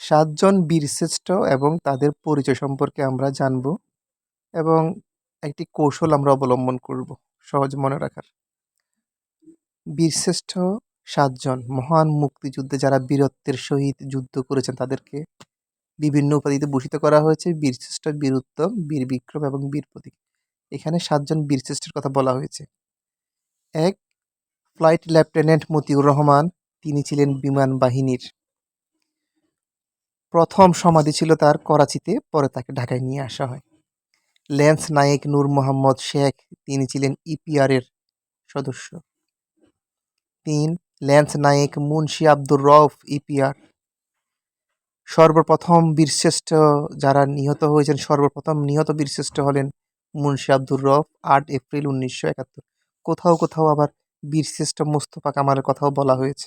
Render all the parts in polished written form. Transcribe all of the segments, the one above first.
সাতজন বীরশ্রেষ্ঠ এবং তাদের পরিচয় সম্পর্কে আমরা জানব এবং একটি কৌশল আমরা অবলম্বন করব সহজ মনে রাখার। বীরশ্রেষ্ঠ সাতজন মহান মুক্তিযুদ্ধে যারা বীরত্বের সহিত যুদ্ধ করেছেন তাদেরকে বিভিন্ন উপাধিতে ভূষিত করা হয়েছে: বীরশ্রেষ্ঠ, বীর উত্তম, বীর বিক্রম এবং বীর প্রতীক। এখানে সাতজন বীরশ্রেষ্ঠের কথা বলা হয়েছে। এক, ফ্লাইট লেফটেন্যান্ট মতিউর রহমান, তিনি ছিলেন বিমান বাহিনীর। প্রথম সমাধি ছিল তার করাচিতে, পরে তাকে ঢাকায় নিয়ে আসা হয়। ল্যান্স নায়েক নূর মোহাম্মদ শেখ, তিনি ছিলেন ইপিআর এর সদস্য। 3, ল্যান্স নায়েক মুন্সি আব্দুর রউফ, ইপিআর। সর্বপ্রথম বীরশ্রেষ্ঠ যারা নিহত হয়েছেন, সর্বপ্রথম নিহত বীরশ্রেষ্ঠ হলেন মুন্সি আব্দুর রউফ, 8 এপ্রিল 1971। কোথাও কোথাও আবার বীরশ্রেষ্ঠ মোস্তফা কামালের কথাও বলা হয়েছে।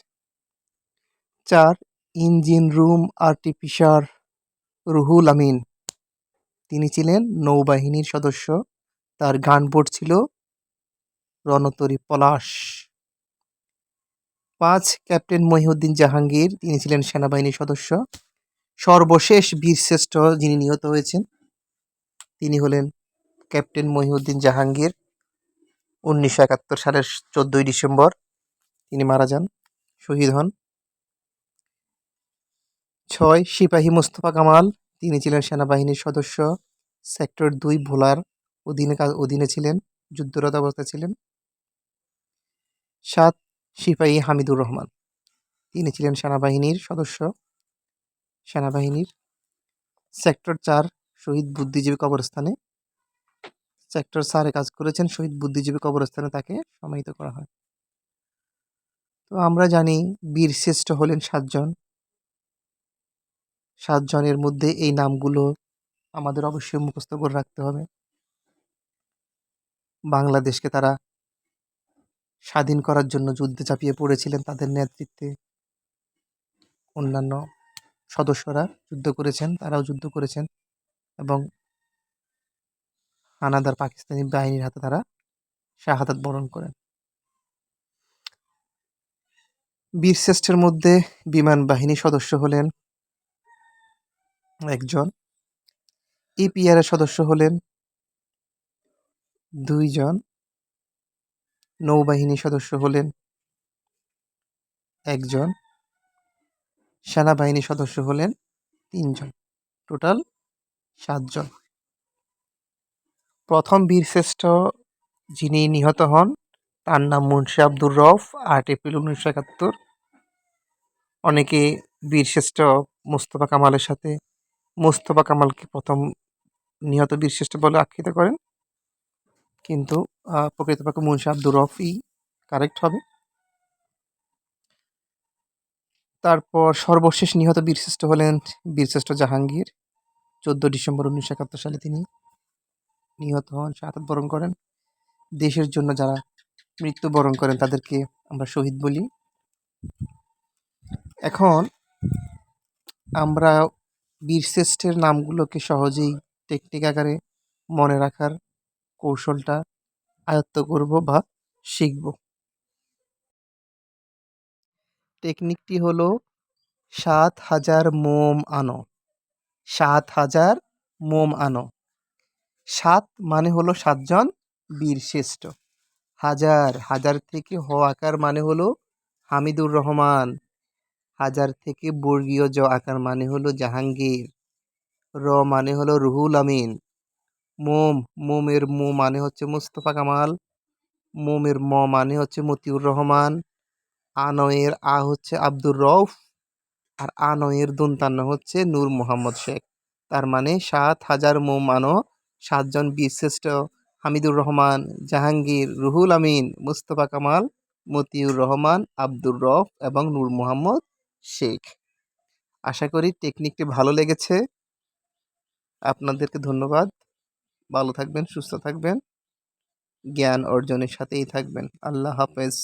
4, engine room artificer Ruhul Amin, তিনি ছিলেন নৌবাহিনীর সদস্য, তার গানবোট ছিল রণতরী পলাশ। 5, ক্যাপ্টেন মহিউদ্দিন জাহাঙ্গীর, তিনি ছিলেন সেনাবাহিনীর সদস্য। সর্বশেষ বীরশ্রেষ্ঠ যিনি নিহত হয়েছেন তিনি হলেন ক্যাপ্টেন মহিউদ্দিন জাহাঙ্গীর। 1971 সালের 14ই ডিসেম্বর তিনি মারা যান, শহীদ হন। 6, সিপাহী মোস্তফা কামাল, তিনি ছিলেন সেনাবাহিনীর সদস্য, সেক্টর 2 ভোলার অধীনে ছিলেন, যুদ্ধরত অবস্থায় ছিলেন। 7, সিপাহী হামিদুর রহমান, তিনি ছিলেন সেনাবাহিনীর সদস্য, সেনাবাহিনীর। সেক্টর 4 শহীদ বুদ্ধিজীবী কবরস্থানে, সেক্টর 4-এ কাজ করেছেন, শহীদ বুদ্ধিজীবী কবরস্থানে তাকে সমাহিত করা হয়। তো আমরা জানি বীরশ্রেষ্ঠ হলেন 7 জন। 7 জনের মধ্যে এই নামগুলো আমাদের অবশ্যই মুখস্থ করে রাখতে হবে। বাংলাদেশকে তারা স্বাধীন করার জন্য যুদ্ধে ঝাঁপিয়ে পড়েছিলেন, তাদের নেতৃত্বে অন্যান্য সদস্যরা যুদ্ধ করেছেন, তারাও যুদ্ধ করেছেন এবং হানাদার পাকিস্তানি বাহিনীর হাতে তারা শাহাদাত বরণ করেন। বীরশ্রেষ্ঠের মধ্যে বিমান বাহিনী সদস্য হলেন 1 জন, ইপিআর এর সদস্য হলেন 2 জন, নৌবাহিনী সদস্য হলেন 1 জন, সেনাবাহিনী সদস্য হলেন 3 জন, টোটাল 7 জন। প্রথম বীরশ্রেষ্ঠ যিনি নিহত হন তার নাম মুন্সি আব্দুর রউফ, 8 এপ্রিল 1971। অনেকে বীরশ্রেষ্ঠ মোস্তফা কামালের সাথে মোস্তফা কামালকে প্রথম নিহত বীরশ্রেষ্ঠ বলে আখ্যায়িত করেন, কিন্তু প্রকৃতপক্ষে মুন্সি আব্দুর রউফই কারেক্ট হবে। তারপর সর্বশেষ নিহত বীরশ্রেষ্ঠ হলেন বীরশ্রেষ্ঠ জাহাঙ্গীর। 14 ডিসেম্বর 1971 সালে তিনি নিহত হন, শাহাদাত বরণ করেন। দেশের জন্য যারা মৃত্যুবরণ করেন তাদেরকে আমরা শহীদ বলি। এখন আমরা বীরশ্রেষ্ঠের নামগুলোকে সহজেই টেকনিক আকারে মনে রাখার কৌশলটা আয়ত্ত করব বা শিখব। টেকনিকটি হলো 7000 মোম আনো। 7000 মোম আনো। 7 মানে হলো 7 জন বীরশ্রেষ্ঠ। হাজার থেকে হ আকার মানে হলো হামিদুর রহমান। হাজার থেকে বর্গীয় জ আকার মানে হলো জাহাঙ্গীর। র মানে হলো রুহুল আমিন। মোমের মো মানে হচ্ছে মোস্তফা কামাল। মোমের ম মানে হচ্ছে মতিউর রহমান। আনয়ের আ হচ্ছে আব্দুর রউফ, আর আনয়ের দন্তান্ন হচ্ছে নূর মোহাম্মদ শেখ। তার মানে 7000 মোম আনো, 7 জন বীরশ্রেষ্ঠ: হামিদুর রহমান, জাহাঙ্গীর, রুহুল আমিন, মুস্তফা কামাল, মতিউর রহমান, আব্দুর রউফ এবং নূর মোহাম্মদ শেখ। আশা করি টেকনিকটি ভালো লেগেছে। আপনাদেরকে ধন্যবাদ। ভালো থাকবেন, সুস্থ থাকবেন, জ্ঞান অর্জনের সাথেই থাকবেন। আল্লাহ হাফেজ।